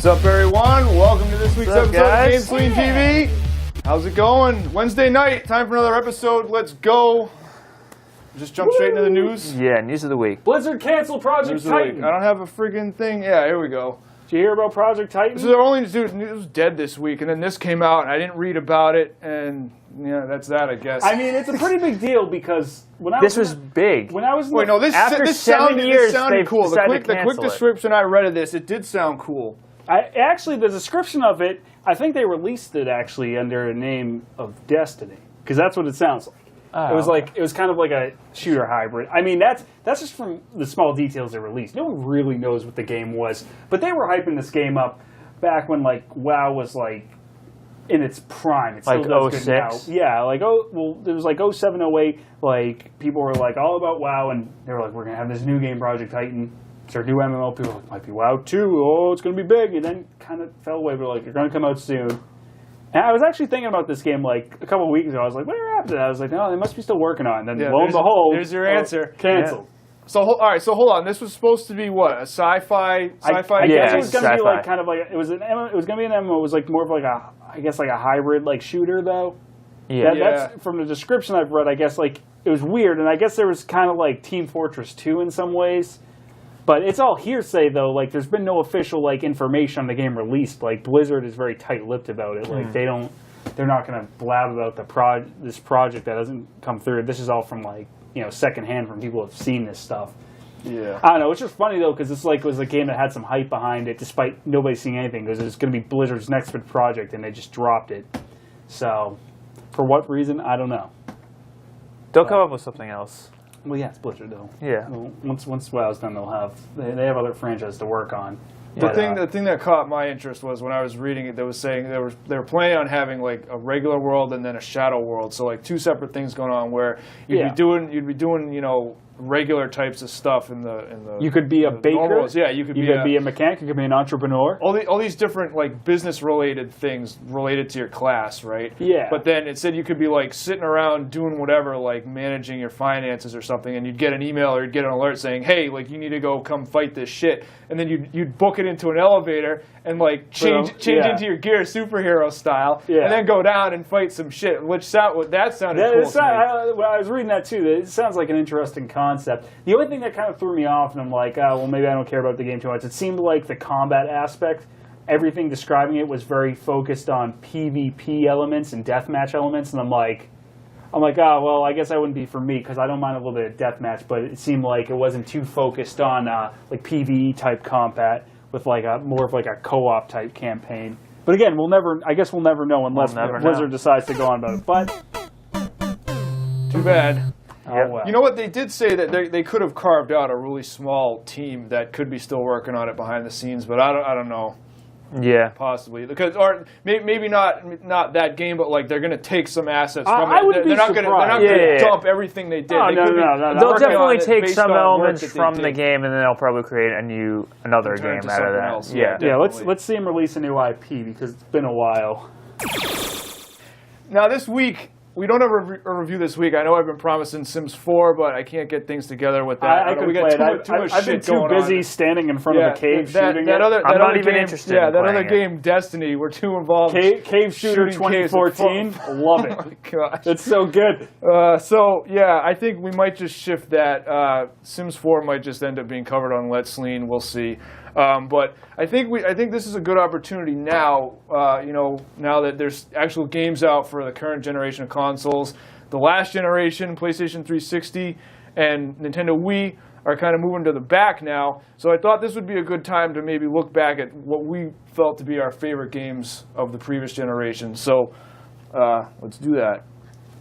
What's up, everyone? Welcome to this week's episode of GameSlean TV. How's it going? Wednesday night, time for another episode. Let's go. Just jump straight into the news. Yeah, news of the week. Blizzard canceled Project Titan. I don't have a freaking thing. Yeah, here we go. Did you hear about Project Titan? So they're only, dude, it was dead this week, and then this came out, and I didn't read about it, and yeah, that's that, I guess. I mean, it's a pretty big deal because when I was big. When I was wait, no, this after this 7 years, sounded cool. The quick it. description I read of this, it did sound cool. Actually, the description of it, I think they released it actually under a name of Destiny, because that's what it sounds like. Oh. It was kind of like a shooter hybrid. I mean, that's just from the small details they released. No one really knows what the game was, but they were hyping this game up back when like WoW was like in its prime. It still like does good now. 06? Yeah, like it was like 07, 08. Like people were like all about WoW, and they were like, we're gonna have this new game, Project Titan. It's our new MMO. People were like, might be WoW 2. Oh, it's gonna be big, and then kind of fell away. But like, you're gonna come out soon. And I was actually thinking about this game like a couple of weeks ago. I was like, where happened to that? I was like, no, they must be still working on it. And then lo and behold, there's your answer. Canceled. Yeah. So all right, so hold on. This was supposed to be what, a sci-fi? I guess it was going to be sci-fi. like kind of like it was going to be an MMO. It was like more of like a hybrid like shooter though. Yeah. That's from the description I've read. I guess like it was weird, and I guess there was kind of like Team Fortress 2 in some ways. But it's all hearsay, though. Like, there's been no official like information on the game released. Like, Blizzard is very tight-lipped about it. Like, they're not going to blab about this project that doesn't come through. This is all from like secondhand from people who have seen this stuff. Yeah. I don't know. It's just funny though because it's like it was a game that had some hype behind it, despite nobody seeing anything. Because it's going to be Blizzard's next big project, and they just dropped it. So, for what reason, I don't know. They'll come up with something else. Well, yeah, it's Blizzard though. Yeah. Once WoW's done, they have other franchises to work on. The thing that caught my interest was when I was reading it, they was saying they were planning on having like a regular world and then a shadow world, so like two separate things going on where you'd be doing regular types of stuff in the you could be a baker. Normals. Yeah, you could be a mechanic. You could be an entrepreneur. All these different like business related things related to your class, right? Yeah. But then it said you could be like sitting around doing whatever, like managing your finances or something, and you'd get an email or you'd get an alert saying, "Hey, like you need to go come fight this shit," and then you'd book it into an elevator and like change into your gear superhero style, and then go down and fight some shit. That sounded cool to me. I was reading that too. It sounds like an interesting concept. The only thing that kind of threw me off, and I'm like, oh, well, maybe I don't care about the game too much. It seemed like the combat aspect, everything describing it was very focused on PvP elements and deathmatch elements, and I'm like, oh, well, I guess that wouldn't be for me because I don't mind a little bit of deathmatch, but it seemed like it wasn't too focused on like PvE type combat with like more of like a co-op type campaign. But again, I guess we'll never know unless Blizzard decides to go on about it. But too bad. Oh, well. You know what? They did say that they could have carved out a really small team that could be still working on it behind the scenes, but I don't know. Yeah, possibly or maybe not that game, but like they're going to take some assets from it. They're not going to dump everything they did. No, they'll definitely take some elements from the game, and then they'll probably create another game out of that. Else. Yeah. Let's see them release a new IP because it's been a while. Now this week. We don't have a review this week. I know I've been promising Sims 4, but I can't get things together with that. I couldn't play it. I've been too busy standing in front of a cave shooting it. I'm not even interested in that other game, Destiny, we're too involved. Cave Shooter 2014. Love it. Oh my gosh. It's so good. I think we might just shift that. Sims 4 might just end up being covered on Let's Lean. We'll see. But I think this is a good opportunity now. Now that there's actual games out for the current generation of consoles, the last generation, PlayStation 360 and Nintendo Wii, are kind of moving to the back now. So I thought this would be a good time to maybe look back at what we felt to be our favorite games of the previous generation. So let's do that.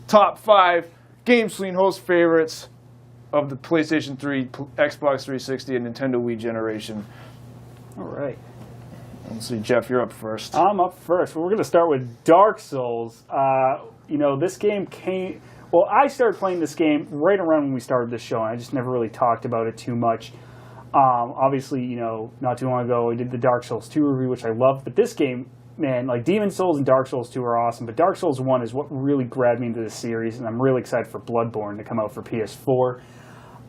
Top 5 GameSlean host favorites of the PlayStation 3, Xbox 360, and Nintendo Wii generation. All right. Let's see, Jeff, you're up first. I'm up first. Well, we're going to start with Dark Souls. This game came... Well, I started playing this game right around when we started this show, and I just never really talked about it too much. Obviously, not too long ago, I did the Dark Souls 2 review, which I loved. But this game, man, like Demon Souls and Dark Souls 2 are awesome, but Dark Souls 1 is what really grabbed me into this series, and I'm really excited for Bloodborne to come out for PS4.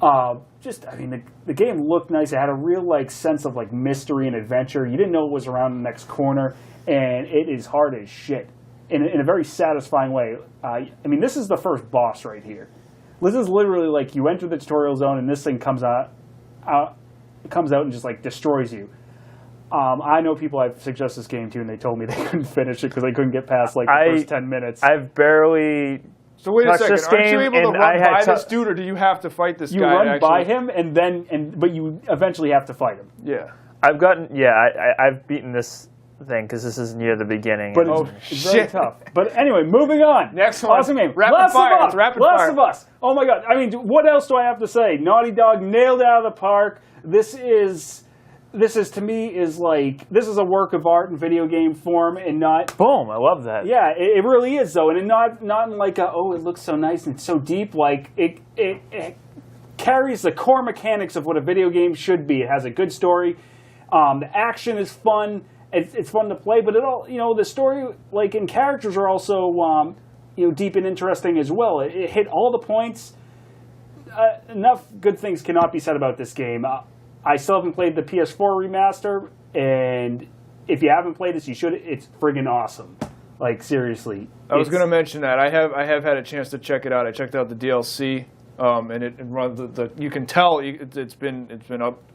I mean, the game looked nice. It had a real sense of mystery and adventure. You didn't know what was around the next corner, and it is hard as shit in a very satisfying way. I mean, this is the first boss right here. This is literally you enter the tutorial zone, and this thing comes out and just destroys you. I know people I've suggested this game to, and they told me they couldn't finish it because they couldn't get past the first 10 minutes. I've barely. So wait a second, aren't you able to run by this dude, or do you have to fight this guy? You run by him, but you eventually have to fight him. Yeah. I've beaten this thing because this is near the beginning. But it's very tough. But anyway, moving on. Next one. Awesome game. Rapid fire. It's rapid fire. Last of Us. Oh my God. I mean, what else do I have to say? Naughty Dog nailed it out of the park. This is to me this is a work of art in video game form and not. Boom! I love that. Yeah, it really is though, and not in it looks so nice and so deep. It carries the core mechanics of what a video game should be. It has a good story. The action is fun. It's fun to play, but it all the story and characters are also deep and interesting as well. It hit all the points. Enough good things cannot be said about this game. I still haven't played the PS4 remaster, and if you haven't played this, you should. It's friggin' awesome. Seriously. I was going to mention that. I have had a chance to check it out. I checked out the DLC, and it runs you can tell it's been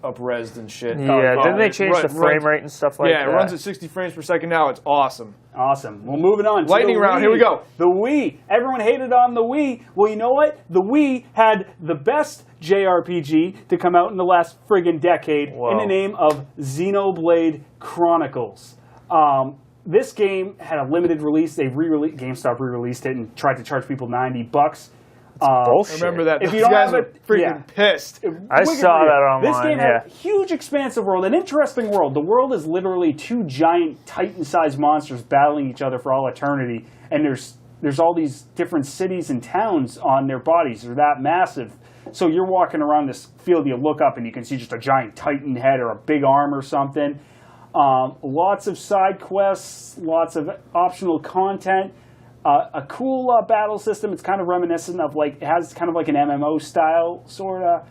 up-resed and shit. Yeah, didn't they change the frame rate and stuff like that? Yeah, it runs at 60 frames per second now. It's awesome. Awesome. Well, moving on. Lightning round. Here we go. The Wii. Everyone hated on the Wii. Well, you know what? The Wii had the best JRPG to come out in the last friggin' decade in the name of Xenoblade Chronicles. This game had a limited release. GameStop re-released it and tried to charge people $90. Bullshit. I remember that. If Those you don't guys have are freaking pissed. I saw that online. This game had a huge, expansive world, an interesting world. The world is literally two giant Titan-sized monsters battling each other for all eternity, and there's all these different cities and towns on their bodies. They're that massive. So you're walking around this field, you look up, and you can see just a giant Titan head or a big arm or something. Lots of side quests, lots of optional content. A cool battle system. It's kind of reminiscent of it has kind of an MMO style sort of.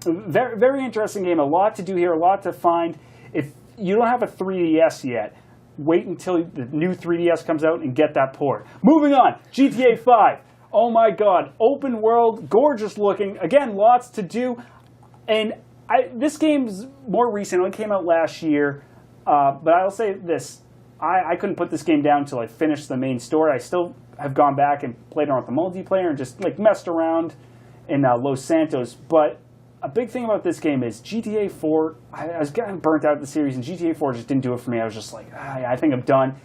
Very, very interesting game. A lot to do here. A lot to find. If you don't have a 3DS yet, wait until the new 3DS comes out and get that port. Moving on. GTA 5. Oh my God. Open world, gorgeous looking. Again, lots to do. And this game's more recent. It came out last year. But I'll say this. I couldn't put this game down until I finished the main story. I still have gone back and played around with the multiplayer and just messed around in Los Santos. But a big thing about this game is GTA 4, I was getting burnt out of the series, and GTA 4 just didn't do it for me. I was just I think I'm done.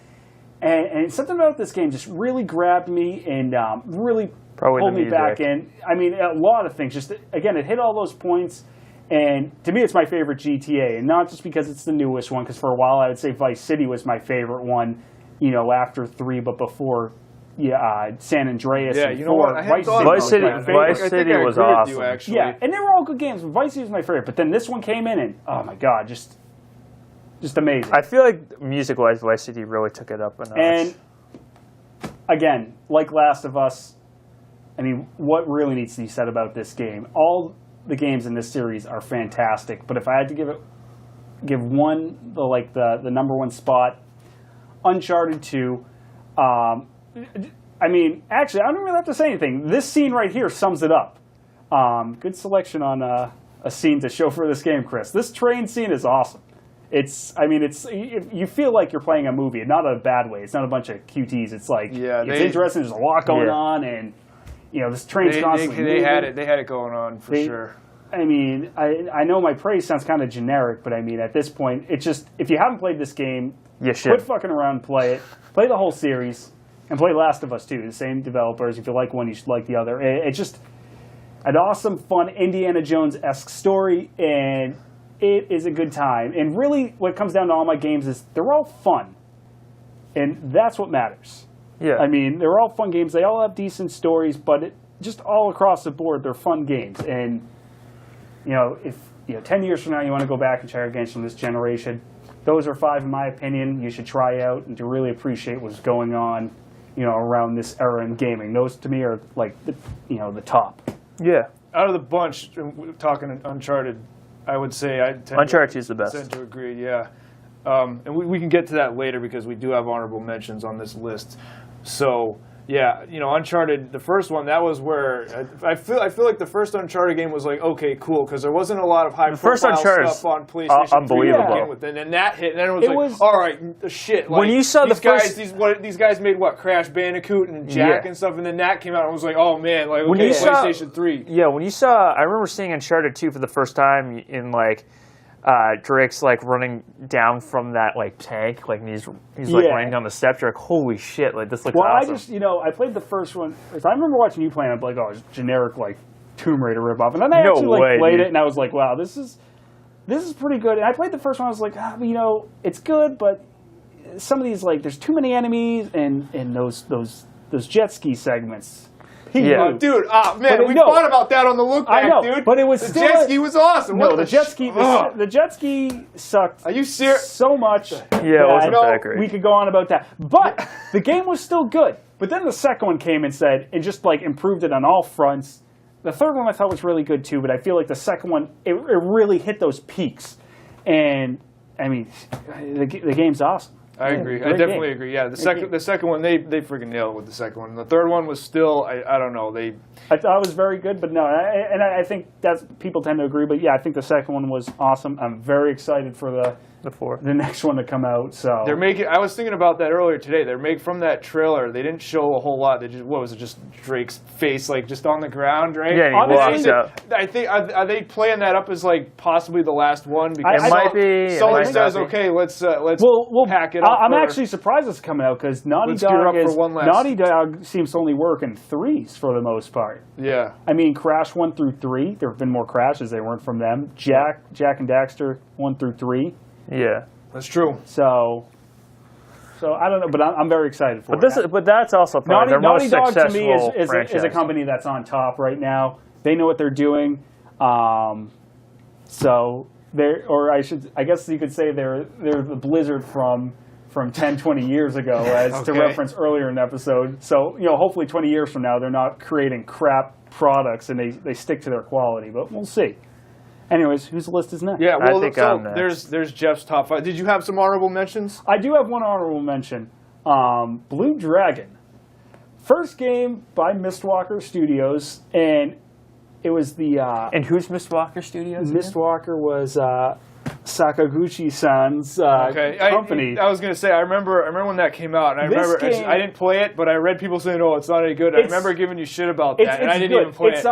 And something about this game just really grabbed me and really pulled me back in. I mean, a lot of things. Just, again, it hit all those points. And to me, it's my favorite GTA, and not just because it's the newest one, because for a while I would say Vice City was my favorite one, after 3, but before San Andreas and 4. Vice City was awesome. Yeah, and they were all good games, but Vice City was my favorite. But then this one came in, and oh my God, just amazing. I feel like music-wise, Vice City really took it up a notch. And again, like Last of Us, I mean, what really needs to be said about this game? All the games in this series are fantastic, but if I had to give one the number one spot, Uncharted 2. I mean, actually, I don't really have to say anything. This scene right here sums it up. Good selection on a scene to show for this game, Chris. This train scene is awesome. You feel like you're playing a movie, not in a bad way. It's not a bunch of QTs. It's it's interesting. There's a lot going on, and this train's constantly moving. They had it going on for sure. I mean, I know my praise sounds kind of generic, but I mean, at this point, it's just, if you haven't played this game, quit fucking around and play it. Play the whole series, and play Last of Us 2, the same developers. If you like one, you should like the other. It's just an awesome, fun, Indiana Jones-esque story, and it is a good time. And really, what comes down to all my games is they're all fun, and that's what matters. Yeah. I mean, they're all fun games. They all have decent stories, but just all across the board, they're fun games. And if 10 years from now you want to go back and try games from this generation, those are 5 in my opinion you should try out and to really appreciate what's going on, around this era in gaming. Those to me are the top. Yeah. out of the bunch, talking Uncharted, I would say Uncharted is the best. Tend to agree, yeah. And we can get to that later because we do have honorable mentions on this list. So, yeah, Uncharted, the first one, that was where I feel like the first Uncharted game was like, okay, cool, because there wasn't a lot of high-profile stuff on PlayStation 3 unbelievable. to begin with. And then that hit, and then it was all right, shit. Like, when you saw these guys made what, Crash Bandicoot and Jack and stuff, and then that came out, and I was like, oh man, like, okay, PlayStation 3. Yeah, when you saw, I remember seeing Uncharted 2 for the first time in like. Drake's like running down from that like tank, like he's like running down the steps. You're like, holy shit, like this looks awesome. I played the first one. If I remember watching you playing, I'm like, oh, it's generic like Tomb Raider ripoff. And then I actually played it, and I was like, wow, this is pretty good. And I played the first one. I was like, it's good, but some of these like there's too many enemies and those jet ski segments. Man, we thought about that on the look back, dude. But it was the jet ski was awesome. No, the jet ski sucked. Are you serious? So much. Yeah, it wasn't that great. We could go on about that, but the game was still good. But then the second one came and said it just like improved it on all fronts. The third one I thought was really good too, but I feel like the second one it really hit those peaks, and I mean the game's awesome. I agree. I definitely agree. Yeah, the second one they freaking nailed it with the second one. The third one was still I don't know I thought it was very good, but no, I think that's people tend to agree. But yeah, I think the second one was awesome. I'm very excited for the next one to come out. So they're making. I was thinking about that earlier today. From that trailer. They didn't show a whole lot. They just what was it? Just Drake's face like just on the ground, right? Yeah, he walks out. I think are they playing that up as like possibly the last one? Because it might be. Sully says, okay, let's pack it up. I'm actually surprised it's coming out because Naughty Dog seems to only work in threes for the most part. Yeah. I mean, Crash 1 through 3. There have been more crashes. They weren't from them. Jack and Daxter 1 through 3. Yeah, that's true. So I don't know, but I'm very excited for it. But that's also probably their most Naughty Dog successful to me is a company that's on top right now. They know what they're doing. So I guess you could say they're the Blizzard from 10, 20 years ago, as to reference earlier in the episode. So hopefully 20 years from now they're not creating crap products and they stick to their quality. But we'll see. Anyways, whose list is next? Yeah, well, there's Jeff's top 5. Did you have some honorable mentions? I do have one honorable mention. Blue Dragon. First game by Mistwalker Studios, and it was the... and who's Mistwalker Studios? Mistwalker was Sakaguchi-san's company. I was going to say, I remember when that came out, and I didn't play it, but I read people saying, oh, it's not any good. I remember giving you shit about that, and I didn't even play it.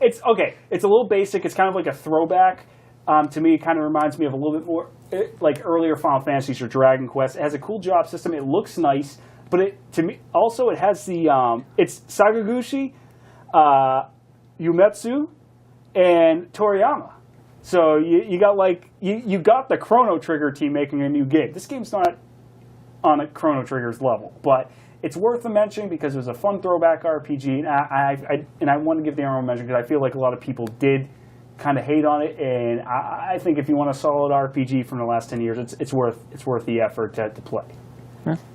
It's okay. It's a little basic. It's kind of like a throwback. To me, it kind of reminds me of a little bit more like earlier Final Fantasies or Dragon Quest. It has a cool job system. It looks nice, but it has the it's Sakaguchi, Uematsu, and Toriyama. So you got the Chrono Trigger team making a new game. This game's not on a Chrono Trigger's level, but it's worth a mention because it was a fun throwback RPG, and I want to give the honorable mention because I feel like a lot of people did kind of hate on it, and I think if you want a solid RPG from the last 10 years, it's worth the effort to play.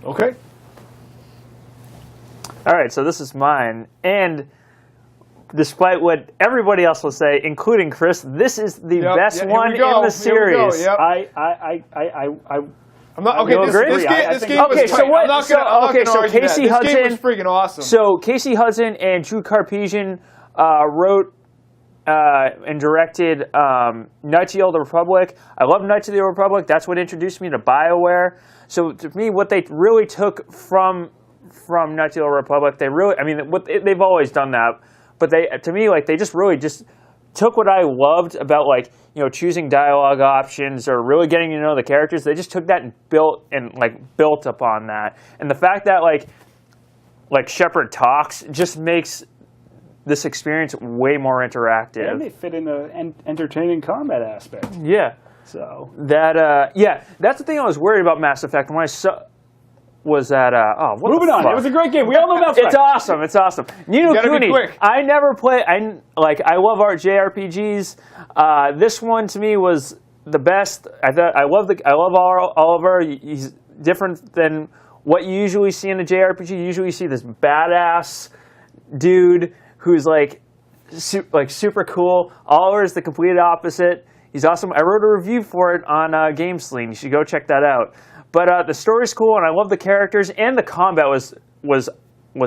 Okay. All right, so this is mine, and despite what everybody else will say, including Chris, this is the best one in the series. Yep. I'm not okay. This game was tight. I'm not gonna argue Casey that. Hudson, this game was freaking awesome. So Casey Hudson and Drew Karpyshyn wrote and directed Knights of the Old Republic. I love Knights of the Old Republic. That's what introduced me to BioWare. So to me, what they really took from Knights of the Old Republic, they've always done that, but they just really took what I loved about choosing dialogue options or really getting to know the characters. They just took that and built upon that. And the fact that Shepard talks just makes this experience way more interactive. And they fit in the entertaining combat aspect. Yeah. So that's the thing I was worried about Mass Effect when I saw. Was that moving on? It was a great game. We all know Mass Effect. It's awesome. Ni no Kuni. I never play. I love JRPGs. This one to me was the best. I love Oliver. He's different than what you usually see in a JRPG. You usually see this badass dude who's super cool. Oliver is the complete opposite. He's awesome. I wrote a review for it on GameSlean. You should go check that out. But the story's cool, and I love the characters, and the combat was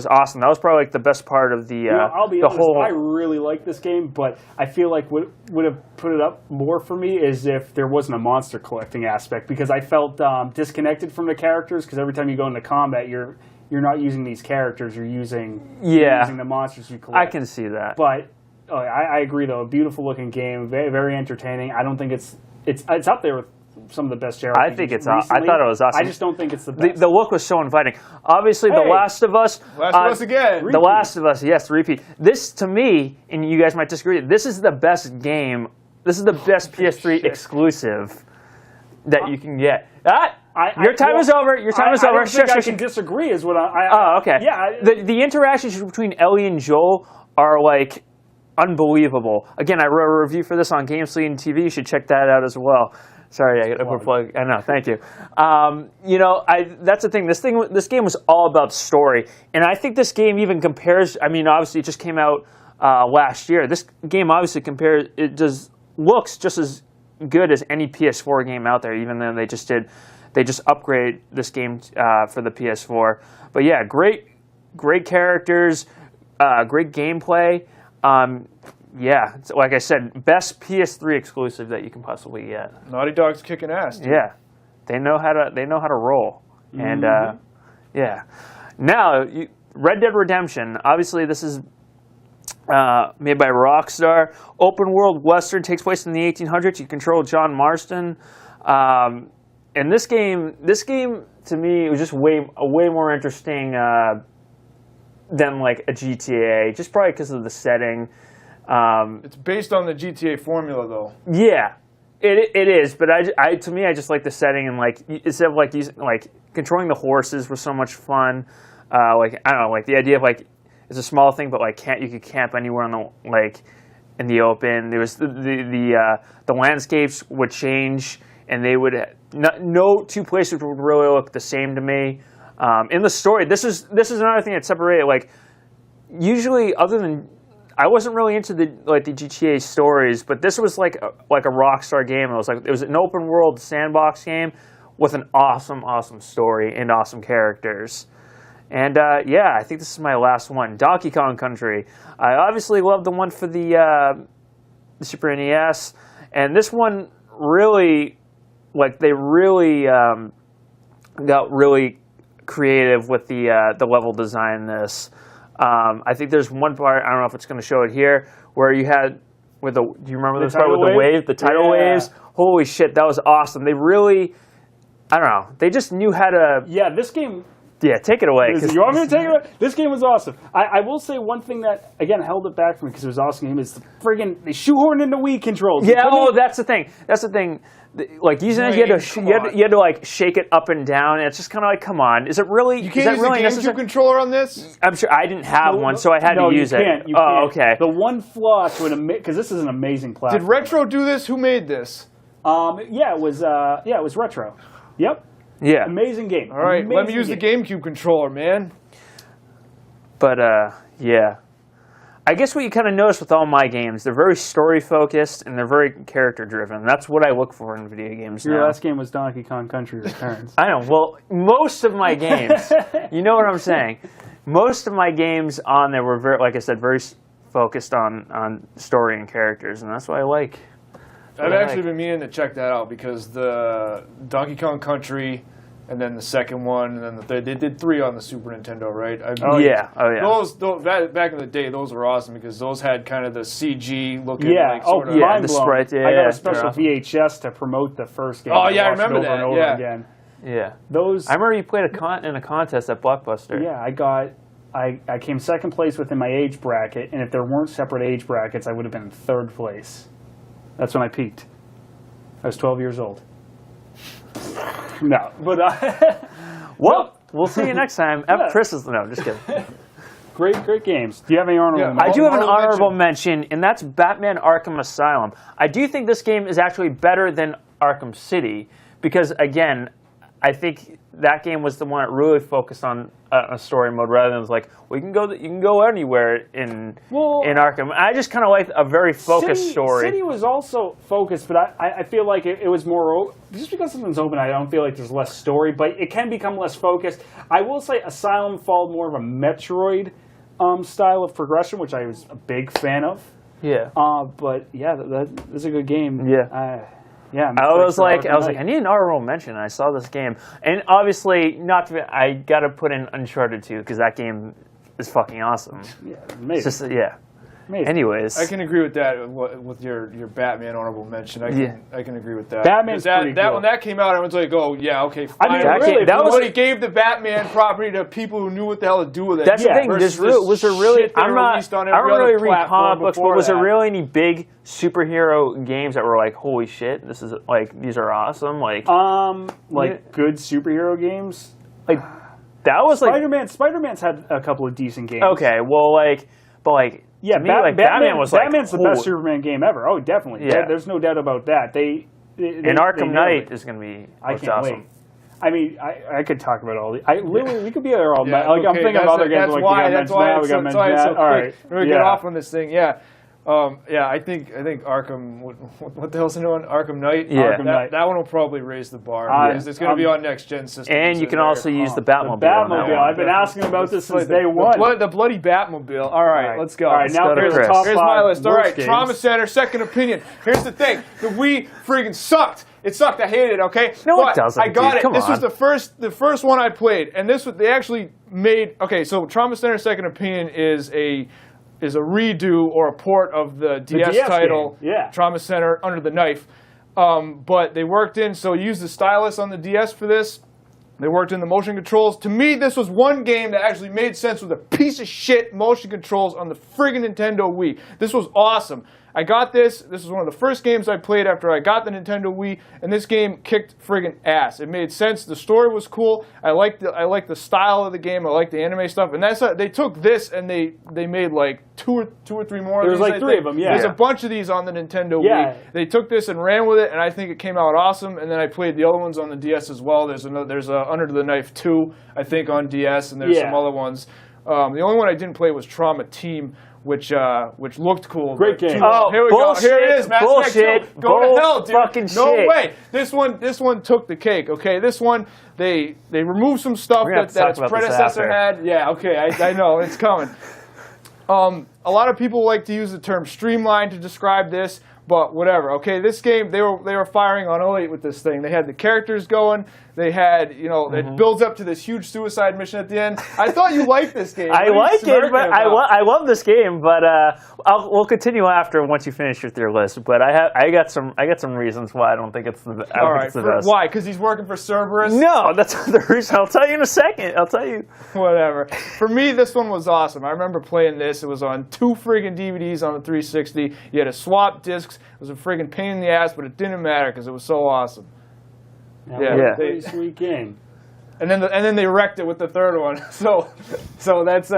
awesome. That was probably like the best part of the I'll be the honest, whole. I really like this game, but I feel like what would have put it up more for me is if there wasn't a monster collecting aspect, because I felt disconnected from the characters, because every time you go into combat, you're not using these characters, you're using the monsters you collect. I can see that. But I agree, though. A beautiful looking game, very, very entertaining. I don't think it's up there with some of the best JRPGs. I think it's. I thought it was awesome. I just don't think it's the best. The look was so inviting. Obviously, The Last of Us. Last of Us again. The Last of Us, yes, repeat. This, to me, and you guys might disagree, this is the best game. This is the best PS3 exclusive that you can get. Your time is over. Your time is over. I don't think I can disagree. Is what I. Oh, okay. Yeah. The interactions between Ellie and Joel are like unbelievable. Again, I wrote a review for this on GameSlean TV. You should check that out as well. Sorry, I got to plug. I know. Thank you. That's the thing. This game was all about story, and I think this game even compares. I mean, obviously, it just came out last year. This game obviously compares. It looks just as good as any PS4 game out there. Even though they just upgrade this game for the PS4. But yeah, great characters, great gameplay. Yeah, like I said, best PS3 exclusive that you can possibly get. Naughty Dog's kicking ass, dude. Yeah, they know how to roll, and yeah. Now, Red Dead Redemption. Obviously, this is made by Rockstar. Open world western, takes place in the 1800s. You control John Marston, and this game to me was just way more interesting than like a GTA. Just probably because of the setting. It's based on the GTA formula, though. Yeah, it is. But to me, I just like the setting, and like instead of like using controlling the horses was so much fun. Like I don't know, like the idea of like it's a small thing, but like you could camp anywhere in the open. There was the landscapes would change, and they would no two places would really look the same to me. In the story, this is another thing that separated. Like usually, other than I wasn't really into the GTA stories, but this was like a Rockstar game. It was an open world sandbox game with an awesome story and awesome characters. And yeah, I think this is my last one, Donkey Kong Country. I obviously love the one for the Super NES, and this one really, they really got really creative with the level design in this. I think there's one part, I don't know if it's going to show it here, where you had do you remember this part with the wave, the tidal waves? Holy shit, that was awesome. They really, I don't know, they just knew how to. Yeah, this game. Yeah, take it away. You want me to take it away? This game was awesome. I will say one thing that, again, held it back from me because it was an awesome game is they shoehorned into Wii controls. Yeah, that's the thing. That's the thing. Like using it, you had to like shake it up and down, and it's just kind of like, come on, is it really? You can't use the GameCube controller on this. I'm sure I didn't have one, so I had to use it. You can't. Okay. The one flaw to an because this is an amazing platform. Did Retro do this? Who made this? Yeah, it was Retro. Yep. Yeah. Amazing game. All right, let me use the GameCube controller, man. But yeah. I guess what you kind of notice with all my games, they're very story-focused and they're very character-driven. That's what I look for in video games now. Your last game was Donkey Kong Country Returns. I know. Well, most of my games, you know what I'm saying. Most of my games on there were, very, like I said, very focused on story and characters, and that's what I like. I've actually been meaning to check that out because the Donkey Kong Country, and then the second one, and then they did 3 on the Super Nintendo, right? Yeah. Those back in the day, those were awesome because those had kind of the CG looking. The sprite. Yeah, I got a special VHS to promote the first game. Oh yeah, I remember that. Over and over again. Yeah. Those. I remember you played in a contest at Blockbuster. Yeah, I came second place within my age bracket, and if there weren't separate age brackets, I would have been third place. That's when I peaked. I was 12 years old. No, but well, we'll see you next time. Chris is no, just kidding. Great games. Do you have any honorable? I do have an honorable mention, and that's Batman: Arkham Asylum. I do think this game is actually better than Arkham City because, again, I think that game was the one that really focused on a story mode rather than like, well, you can go anywhere in Arkham. I just kind of like a very focused story. City was also focused, but I feel like it was more just because something's open. I don't feel like there's less story, but it can become less focused. I will say Asylum followed more of a Metroid style of progression, which I was a big fan of. Yeah. But yeah, that's a good game. Yeah. Yeah, I was like, I need an honorable mention. And I saw this game, and obviously, I got to put in Uncharted 2 because that game is fucking awesome. Yeah, amazing. It's just, yeah. Amazing. Anyways, I can agree with that with your Batman honorable mention. I can agree with that. Batman's pretty cool. When that came out, I was like, oh yeah, okay. Fine. I mean, really, nobody gave the Batman property to people who knew what the hell to do with it. that's the thing. Was there really? I don't really read comic books, but was there really any big superhero games that were like, holy shit, this is like these are awesome? Like good superhero games. Like that was Spider-Man's had a couple of decent games. Okay, well, yeah, Batman's the best Superman game ever. Oh, definitely. Yeah. There's no doubt about that. And Arkham Knight is going to be awesome. Wait. I mean, I could talk about all these. We could be there all night. I'm thinking of other games. That's why it's so quick. All right, we're going to get off on this thing. Yeah. I think Arkham. What the hell's the new one? Arkham Knight. Yeah, that one will probably raise the bar because it's going to be on next gen systems. And you can also use the Batmobile. I've been asking about this since day one. The bloody Batmobile. All right, let's go. All right, now here's my list. All right, games. Trauma Center. Second opinion. Here's the thing: the Wii friggin' sucked. It sucked. I hated it. Okay, no, it doesn't. I got it. Come this on. was the first one I played, and they actually made. Okay, so Trauma Center Second Opinion is a redo or a port of the DS title, Trauma Center Under the Knife. But they worked in, so you used the stylus on the DS for this. They worked in the motion controls. To me, this was one game that actually made sense with a piece of shit motion controls on the friggin' Nintendo Wii. This was awesome. I got this. This was one of the first games I played after I got the Nintendo Wii, and this game kicked friggin' ass. It made sense. The story was cool. I liked the style of the game. I liked the anime stuff. And they took this and they made like two or three more. There's like three of them. Yeah. There's a bunch of these on the Nintendo Wii. They took this and ran with it, and I think it came out awesome. And then I played the other ones on the DS as well. There's Under the Knife 2, I think, on DS, and there's some other ones. The only one I didn't play was Trauma Team, which looked cool. Great game. Oh, here we go. Here it is. Mass Effect 2. Go to hell, dude. Fucking no shit. way. This one took the cake. Okay, this one they removed some stuff that its predecessor had. Yeah. Okay, I know it's coming. A lot of people like to use the term streamlined to describe this, but whatever. Okay, this game they were firing on 08 with this thing. They had the characters going. They had, it builds up to this huge suicide mission at the end. I thought you liked this game. I like it, but I love this game. But we'll continue after once you finish with your list. But I got some reasons why I don't think it's the best. All right, why? Because he's working for Cerberus? No, that's not the reason. I'll tell you in a second. I'll tell you. Whatever. For me, this one was awesome. I remember playing this. It was on 2 friggin' DVDs on the 360. You had to swap discs. It was a friggin' pain in the ass, but it didn't matter because it was so awesome. Pretty sweet game. And then they wrecked it with the third one. So that's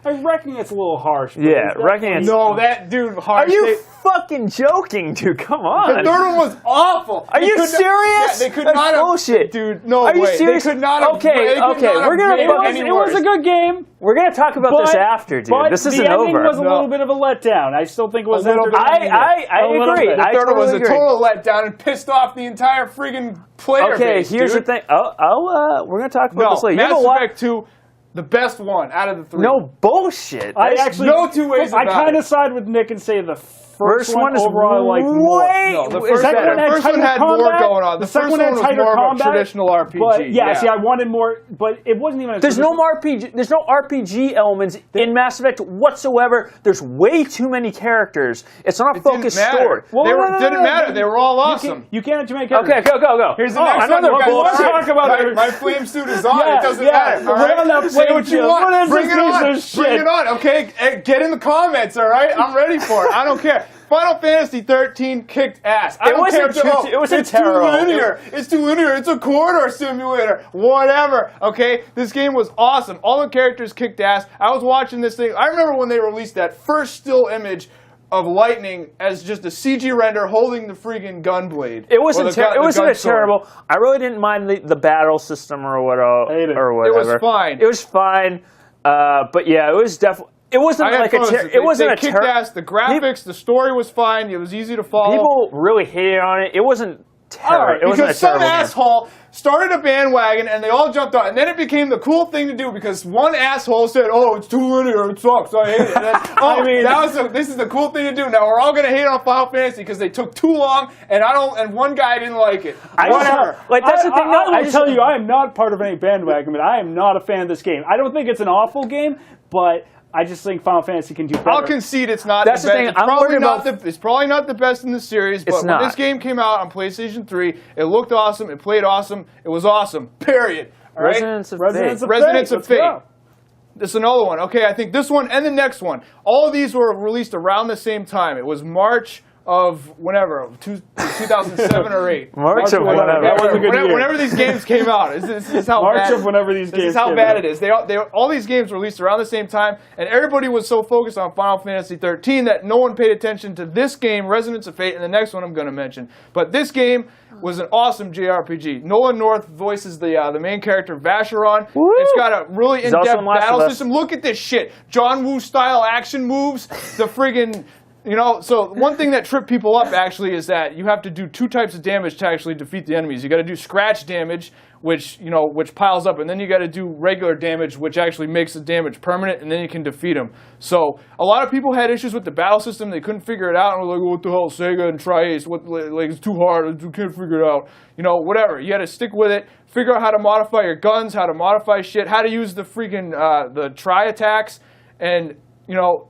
I'm wrecking it's a little harsh. Wrecking it's... No, that dude harsh. Are you fucking joking, dude? Come on. The third one was awful. Are you serious? They could That's not have... bullshit. Dude, no Are way. you serious? They could not have... Okay, we're going to... It was a good game. We're going to talk about this after, dude. This isn't over. The ending was a little bit of a letdown. I still think it was... I agree. The third one was a total letdown and pissed off the entire friggin' player base, here's the thing. We're going to talk about this later. Mass Effect 2... The best one out of the 3. No bullshit. No two ways about it. I kind of side with Nick and say the first one is overall I like more. No, the first one had more going on. The first one was more of a traditional RPG. But, see, I wanted more, but it wasn't even a There's no RPG elements in Mass Effect whatsoever. There's way too many characters. It's not a focused story. It didn't matter. They were all awesome. You can't have too many characters. Okay, go. Here's the next one. Let's talk about it. My flame suit is on. It doesn't matter. All right? Say what you want. Bring it on. Bring it on. Okay? Get in the comments, all right? I'm ready for it. I don't care. Final Fantasy 13 kicked ass. I don't care if it's too linear. It's too linear. It's a corridor simulator. Whatever. Okay? This game was awesome. All the characters kicked ass. I was watching this thing. I remember when they released that first still image of lightning as just a CG render holding the freaking gun blade. It wasn't. It wasn't gun sword. terrible. I really didn't mind the battle system or whatever. Hate it. Or whatever. It was fine. It was fine. But yeah, it was definitely. It wasn't like it wasn't a kicked ass. The graphics, the story was fine. It was easy to follow. People really hated on it. It wasn't terrible. Right, because some asshole started a bandwagon and they all jumped on, and then it became the cool thing to do because one asshole said, "Oh, it's too linear. It sucks. I hate it." And then, I mean, this is the cool thing to do. Now we're all gonna hate on Final Fantasy because they took too long, and one guy didn't like it. Whatever. That's the thing. I will tell you, I am not part of any bandwagon, but I am not a fan of this game. I don't think it's an awful game, but I just think Final Fantasy can do better. I'll concede it's not That's the best. thing. It's probably not the best in the series, but when this game came out on PlayStation 3, it looked awesome, it played awesome, it was awesome. Period. All right? Resonance of Fate. This is another one. Okay, I think this one and the next one. All of these were released around the same time. It was March of whenever, 2007 or 8. March of whatever. That was a good year. Whenever these games came out. This is how March bad, of whenever these games This is how came bad out. it is. All these games were released around the same time, and everybody was so focused on Final Fantasy 13 that no one paid attention to this game, Resonance of Fate, and the next one I'm going to mention. But this game was an awesome JRPG. Nolan North voices the main character, Vacheron. Woo! It's got a really in-depth also in Last battle of Us. system. Look at this shit. John Woo-style action moves. The friggin'... so one thing that tripped people up actually is that you have to do 2 types of damage to actually defeat the enemies. You got to do scratch damage, which piles up, and then you got to do regular damage, which actually makes the damage permanent, and then you can defeat them. So a lot of people had issues with the battle system; they couldn't figure it out, and were like, "What the hell, Sega and Tri-Ace? It's too hard. You can't figure it out." Whatever. You had to stick with it. Figure out how to modify your guns, how to modify shit, how to use the freaking the tri-attacks, and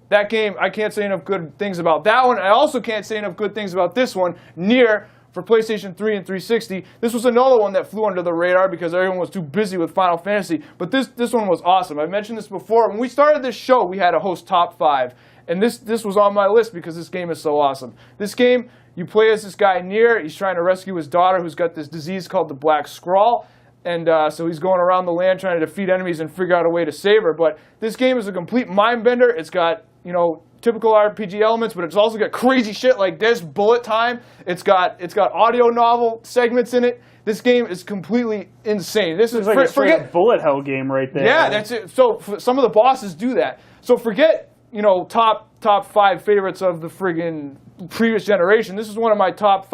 that game, I can't say enough good things about that one. I also can't say enough good things about this one, Nier, for PlayStation 3 and 360. This was another one that flew under the radar because everyone was too busy with Final Fantasy. But this one was awesome. I've mentioned this before. When we started this show, we had a host top 5. And this was on my list because this game is so awesome. This game, you play as this guy Nier. He's trying to rescue his daughter who's got this disease called the Black Scrawl. And so he's going around the land trying to defeat enemies and figure out a way to save her. But this game is a complete mind bender. It's got, typical RPG elements, but it's also got crazy shit like this, bullet time. It's got audio novel segments in it. This game is completely insane. This is like a straight bullet hell game right there. Yeah, that's it. So some of the bosses do that. So forget, top 5 favorites of the friggin' previous generation. This is one of my top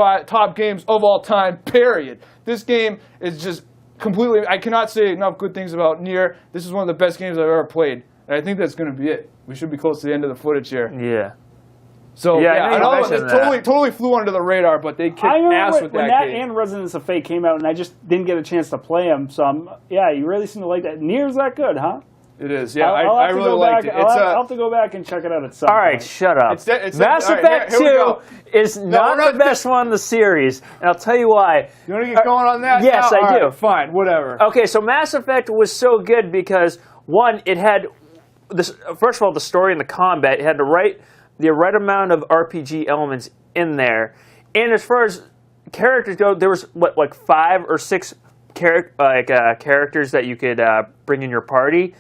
games of all time, period. This game is just completely, I cannot say enough good things about Nier. This is one of the best games I've ever played. And I think that's going to be it. We should be close to the end of the footage here. Yeah. So, I know it totally flew under the radar, but they kicked ass with when that game. and Resonance of Fate came out, and I just didn't get a chance to play them. So, you really seem to like that. Nier's that good, huh? It is, yeah. I really liked it. I'll have to go back and check it out at some point. All right, shut up. Mass Effect 2 is not the best one in the series, and I'll tell you why. You want to get going on that? Yes, now? I do. Right, fine, whatever. Okay, so Mass Effect was so good because, one, it had, first of all, the story and the combat. It had the right amount of RPG elements in there. And as far as characters go, there was, 5 or 6 characters that you could bring in your party.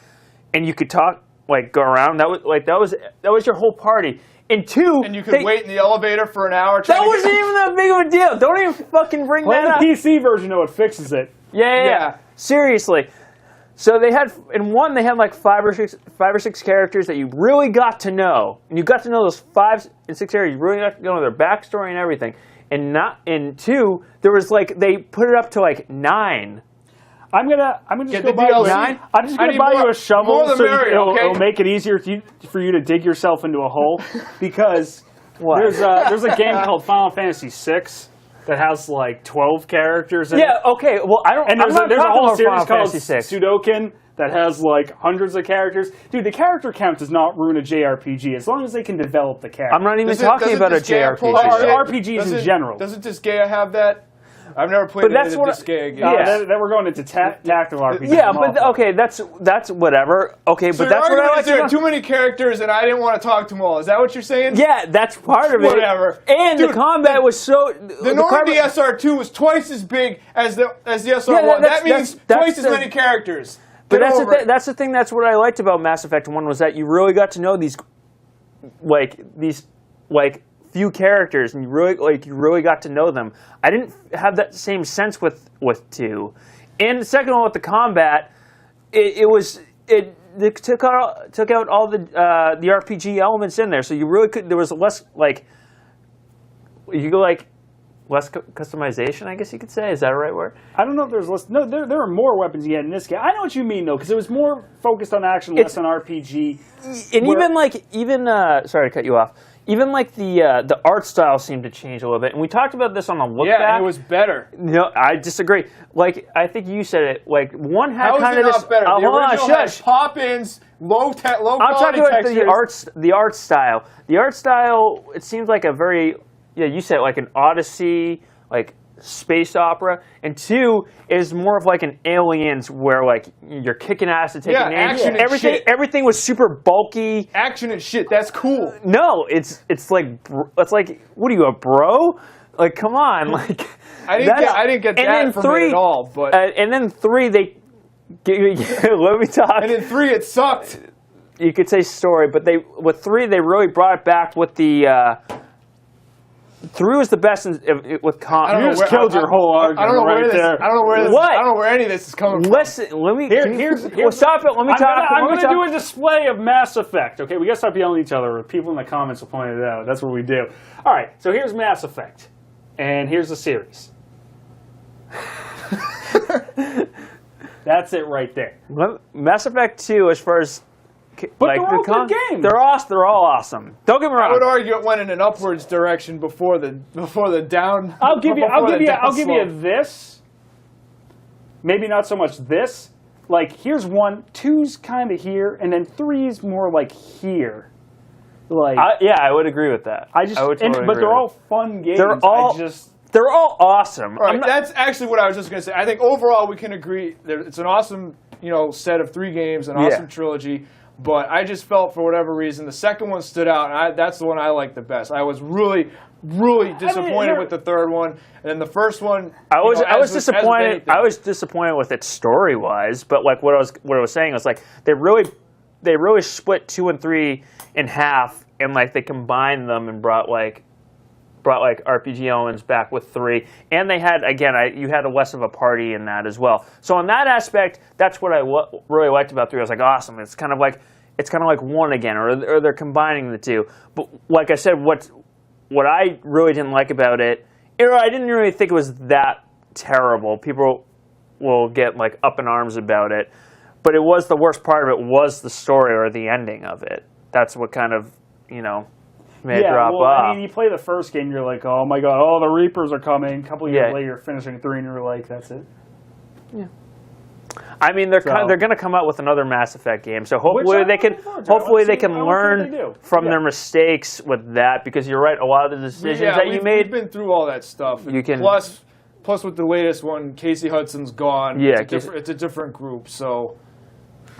And you could talk, go around. That was your whole party. And 2, and you could wait in the elevator for an hour. That wasn't even that big of a deal. Don't even fucking bring that up. Play the PC version, though, it fixes it. Yeah. Seriously. So they had 1. They had 5 or 6 characters that you really got to know, and you got to know those 5 and 6 characters. You really got to know their backstory and everything. And in 2, there was they put it up to 9. I'm gonna just go buy you I'm just gonna buy you a shovel so it'll make it easier for you to dig yourself into a hole, because there's a game called Final Fantasy VI that has 12 characters in it. Yeah, okay. Well, I don't. And there's a whole series called Sudoken that has hundreds of characters. Dude, the character count does not ruin a JRPG as long as they can develop the character. I'm not even talking about a JRPG. RPGs in general. Doesn't Disgaea have that? I've never played any of the Disgaea games. Then we're going into tactical RPGs. Yeah, but okay, that's whatever. Okay, so but that's what I like. There are too many characters, and I didn't want to talk to them all. Is that what you're saying? Yeah, that's part of it. Whatever. And the combat was so. The Normandy SR2 was twice as big as the SR1. That means twice as many characters. But that's the thing. That's what I liked about Mass Effect 1 was that you really got to know these like few characters, and you really got to know them. I didn't have that same sense with 2. And the second one with the combat, it took out all the RPG elements in there, so you really could. There was less less customization, I guess you could say. Is that a right word? I don't know if there's less. No, there are more weapons you get in this game. I know what you mean, though, because it was more focused on action, less on RPG. And sorry to cut you off. Even like the art style seemed to change a little bit, and we talked about this on the look back. Yeah, it was better. No, I disagree. Like I think you said it. Like one had How kind is of it this. not better? The original had Shush. pop-ins, low I'm quality talking about textures. the art style. The art style. It seems like a very you said like an Odyssey, like space opera, and 2 is more of like an Aliens where like you're kicking ass and taking names. Action and everything shit. everything was super bulky. Action and shit. That's cool. No, it's like what are you, a bro? Like come on, like I didn't get that from it at all. But and then 3 they let me talk. and in 3 it sucked. You could say story, but with 3 they really brought it back with the. 3 was the best with comp. You just killed your whole argument. I don't know right there. I don't know where this. What? I don't know where any of this is coming from. Listen, let me. Stop it. Let me talk. I'm going to do a display of Mass Effect. Okay, we got to stop yelling at each other. People in the comments will point it out. That's what we do. All right, so here's Mass Effect, and here's the series. That's it right there. Mass Effect 2, as far as. But they're all good games. They're all awesome. Don't get me wrong. I would argue it went in an upwards direction before the down. I'll give you this. Maybe not so much this. Like here's 1, 2's kind of here, and then 3's more like here. Like I would agree with that. but they're all fun games. They're all awesome. All right, that's actually what I was just going to say. I think overall we can agree it's an awesome set of 3 games, an awesome trilogy. But I just felt, for whatever reason, the second one stood out, and that's the one I liked the best. I was really, really disappointed with the third one, and then the first one. I was disappointed. I was disappointed with it story-wise, but like what I was saying was like they really split 2 and 3 in half, and like they combined them and brought RPG elements back with 3, and they had you had a less of a party in that as well. So on that aspect, that's what I really liked about 3. I was like, awesome. It's kind of like 1 again, or they're combining the 2. But like I said, what I really didn't like about it, I didn't really think it was that terrible. People will get like up in arms about it, but it was the worst part of it was the story or the ending of it. That's what kind of may drop off. I mean, you play the first game, you're like, oh my god, the Reapers are coming. A couple years later, you're finishing 3, and you're like, that's it. Yeah. I mean, they're going to come out with another Mass Effect game, so hopefully they can learn from their mistakes with that. Because you're right, a lot of the decisions that you made. We've been through all that stuff. Plus with the latest one, Casey Hudson's gone. Yeah, it's a different group, so.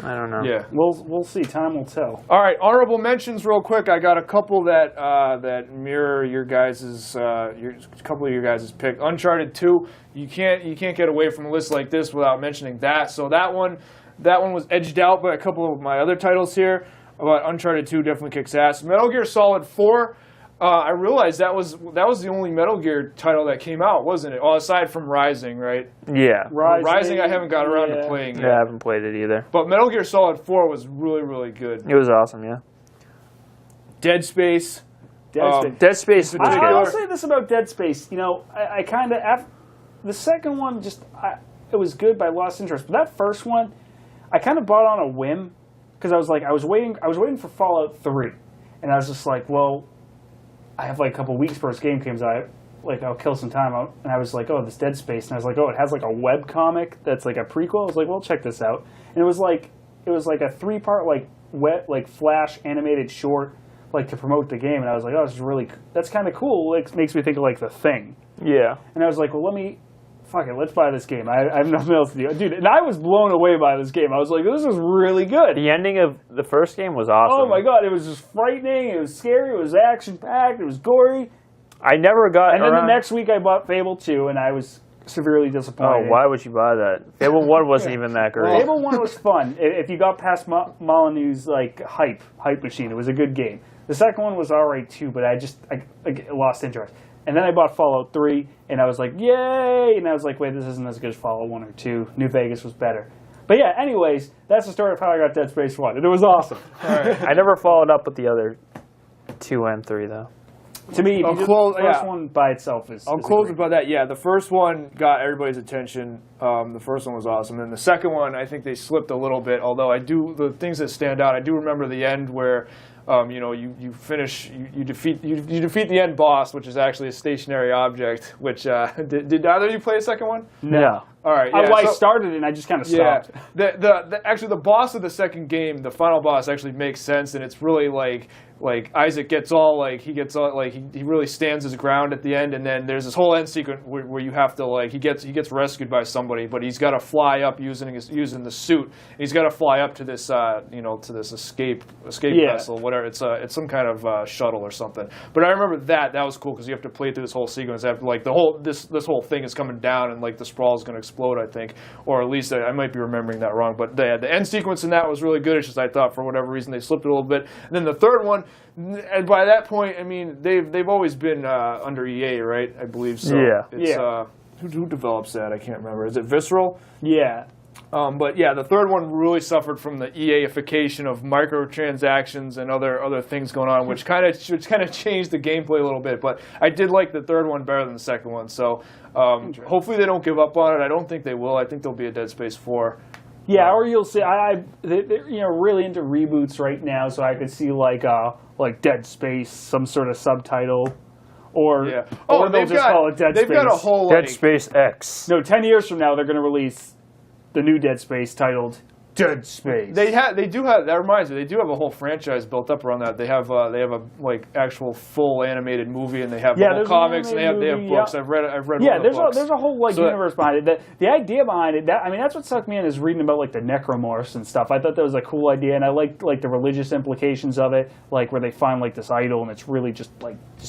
I don't know. Yeah, we'll see. Time will tell. All right, honorable mentions, real quick. I got a couple that mirror your guys's couple of your guys's pick. Uncharted 2. You can't get away from a list like this without mentioning that. So that one was edged out by a couple of my other titles here. But Uncharted 2 definitely kicks ass. Metal Gear Solid 4. I realized that was the only Metal Gear title that came out, wasn't it? Well, aside from Rising, right? Yeah. Rising I haven't got around to playing yet. Yeah, I haven't played it either. But Metal Gear Solid 4 was really, really good. It was awesome, yeah. Dead Space. Dead Space. I'll say this about Dead Space. I kind of the second one it was good, but I lost interest. But that first one, I kind of bought on a whim because I was waiting for Fallout 3, and I was just like, well, I have like a couple weeks before this game comes out. Like, I'll kill some time out. And I was like, this Dead Space. And I was like, it has like a web comic that's like a prequel. I was like, well, check this out. And it was like a 3-part like Flash animated short like to promote the game. And I was like, that's kind of cool. It makes me think of like The Thing. Yeah. And I was like, well, let's buy this game. I have nothing else to do. Dude, and I was blown away by this game. I was like, this is really good. The ending of the first game was awesome. Oh my god, it was just frightening, it was scary, it was action-packed, it was gory. I never got And then the next week I bought Fable 2, and I was severely disappointed. Oh, why would you buy that? Fable 1 wasn't even that great. Fable 1 was fun. If you got past Molyneux's hype machine, it was a good game. The second one was alright too, but I lost interest. And then I bought Fallout 3, and I was like, yay! And I was like, wait, this isn't as good as Fallout 1 or 2. New Vegas was better. But yeah, anyways, that's the story of how I got Dead Space 1, and it was awesome. I never followed up with the other 2 and 3, though. To me, the first one by itself is... I'll close about that. Yeah, the first one got everybody's attention. The first one was awesome. And the second one, I think they slipped a little bit, although the things that stand out, I do remember the end where... you finish, you defeat the end boss, which is actually a stationary object. Which did either of you play a second one? No. All right. Yeah, I started it and I just kind of stopped. Yeah. Actually the boss of the second game, the final boss, actually makes sense, and it's really like Isaac gets all he really stands his ground at the end, and then there's this whole end sequence where you have to he gets rescued by somebody, but he's got to fly up using the suit. He's got to fly up to this to this escape vessel, whatever. It's some kind of shuttle or something. But I remember that was cool because you have to play through this whole sequence after this whole thing is coming down and the sprawl is going to explode, I think, or at least I might be remembering that wrong. But the end sequence in that was really good. It's just I thought for whatever reason they slipped it a little bit. And then the third one. And by that point, I mean they've always been under EA, right? I believe so. Yeah. It's, who develops that? I can't remember. Is it Visceral? Yeah. But yeah, the third one really suffered from the EA-ification of microtransactions and other things going on, which kind of changed the gameplay a little bit. But I did like the third one better than the second one. So hopefully they don't give up on it. I don't think they will. I think there'll be a Dead Space 4. Yeah, or you'll see. They're really into reboots right now, so I could see like Dead Space, some sort of subtitle, or or they'll just call it Dead Space. They've got a whole Dead Space X. No, 10 years from now they're going to release the new Dead Space titled Dead Space. They do have that reminds me. They do have a whole franchise built up around that. They have a actual full animated movie, and they have the whole comics, and they have books. Yeah. I've read one of the books. There's a whole universe behind it. The idea behind it, that's what sucked me in, is reading about the necromorphs and stuff. I thought that was a cool idea, and I liked the religious implications of it, where they find this idol and it's really just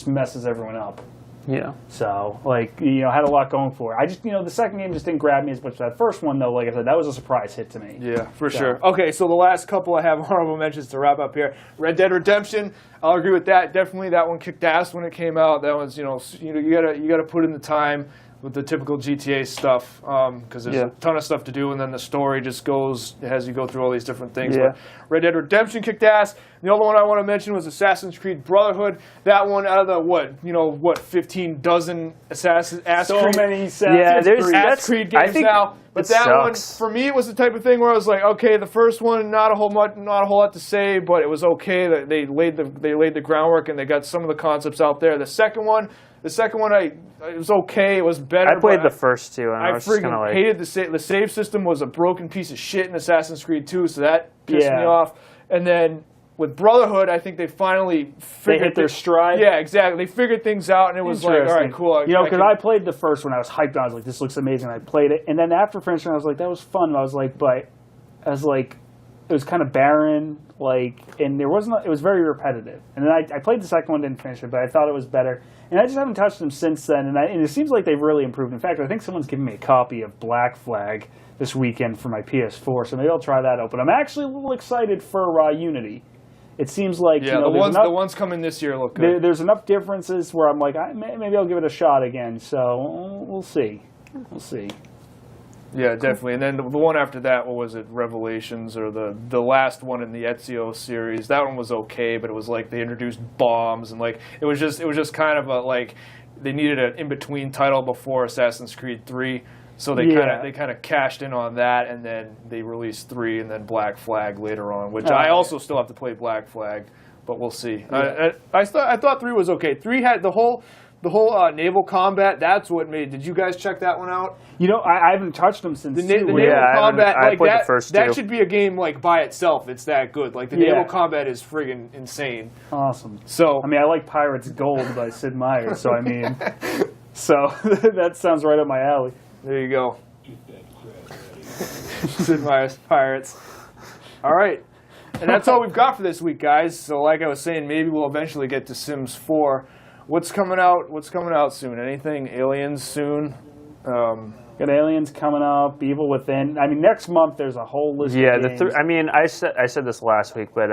messes everyone up. Yeah. So, had a lot going for it. I just, the second game just didn't grab me as much as that first one, though. Like I said, that was a surprise hit to me. Yeah, for sure. Okay, so the last couple I have honorable mentions to wrap up here. Red Dead Redemption, I'll agree with that. Definitely that one kicked ass when it came out. That was, you gotta put in the time with the typical GTA stuff, because there's a ton of stuff to do, and then the story just goes as you go through all these different things. Yeah. But Red Dead Redemption kicked ass. The other one I want to mention was Assassin's Creed Brotherhood. That one, out of the 15 dozen Assassin's Creed games now. But that sucks. one, for me, it was the type of thing where I was like, okay, the first one, not a whole lot to say, but it was okay. That they laid the groundwork and they got some of the concepts out there. The second one, it was okay. It was better. I played the first two, and I was freaking kind of hated the save system was a broken piece of shit in Assassin's Creed 2, so that pissed me off. And then with Brotherhood, I think they finally hit their stride. Yeah, exactly. They figured things out, and it was like, all right, cool. Because I played the first one, I was hyped on. I was like, this looks amazing. I played it, and then after finishing, I was like, that was fun. I was like, it was kind of barren, and there wasn't. It was very repetitive. And then I played the second one, didn't finish it, but I thought it was better. And I just haven't touched them since then. And it seems like they've really improved. In fact, I think someone's giving me a copy of Black Flag this weekend for my PS4, so maybe I'll try that out. But I'm actually a little excited for Unity. It seems like the ones coming this year look good. There's enough differences where I'm like, maybe I'll give it a shot again. So we'll see. We'll see. Yeah, definitely. And then the one after that, what was it, Revelations, or the last one in the Ezio series? That one was okay, but it was they introduced bombs, and it was just kind of they needed an in between title before Assassin's Creed 3, so they kind of cashed in on that, and then they released 3 and then Black Flag later on, which I also still have to play Black Flag, but we'll see. Yeah. I thought 3 was okay. 3 had the whole naval combat. That's what made. Did you guys check that one out? I haven't touched them since the naval combat. I played the first two. That should be a game by itself. It's that good. The naval combat is friggin' insane. Awesome. So I like Pirates Gold by Sid Meier's. So so that sounds right up my alley. There you go. Sid Meier's Pirates. All right. And that's all we've got for this week, guys. So like I was saying, maybe we'll eventually get to Sims 4. What's coming out soon? Anything? Aliens soon? Got Aliens coming up, Evil Within. Next month there's a whole list of games. I said this last week, but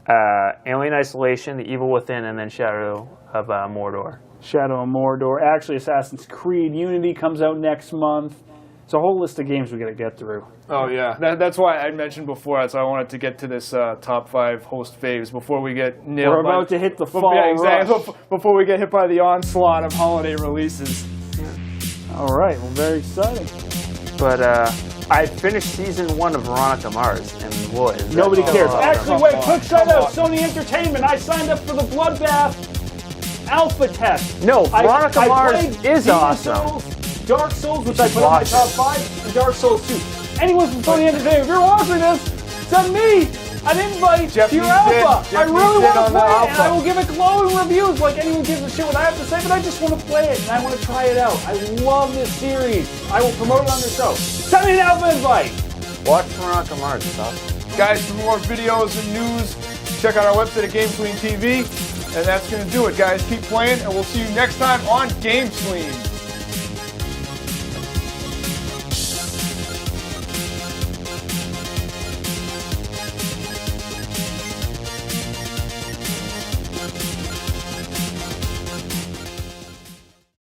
Alien Isolation, The Evil Within, and then Shadow of Mordor. Shadow of Mordor. Actually, Assassin's Creed Unity comes out next month. It's a whole list of games we got to get through. Oh yeah, that's why I mentioned before. That's why I wanted to get to this top 5 host faves before we get nailed. We're about to hit the fall yeah, exactly. rush. Before we get hit by the onslaught of holiday releases. All right, well, very exciting. But I finished season 1 of Veronica Mars, and boy, is that Nobody cares. Actually, come wait, on, quick shout come out, on. Sony Entertainment. I signed up for the Bloodbath alpha test. No, Veronica I Mars played is Demon's awesome. Souls, Dark Souls, which I put in my watch top it. 5, and Dark Souls 2. Anyone from Sony Entertainment, if you're watching this, send me an invite Jeff to your needs in. alpha. Jeff I really needs in want to on the play it, and alpha. I will give it glowing reviews like anyone gives a shit what I have to say, but I just want to play it, and I want to try it out. I love this series. I will promote it on the show. Send me an alpha invite. Watch Veronica Mars, it's awesome. Guys, for more videos and news, check out our website at GameSlean TV. And that's going to do it, guys. Keep playing, and we'll see you next time on GameSlean.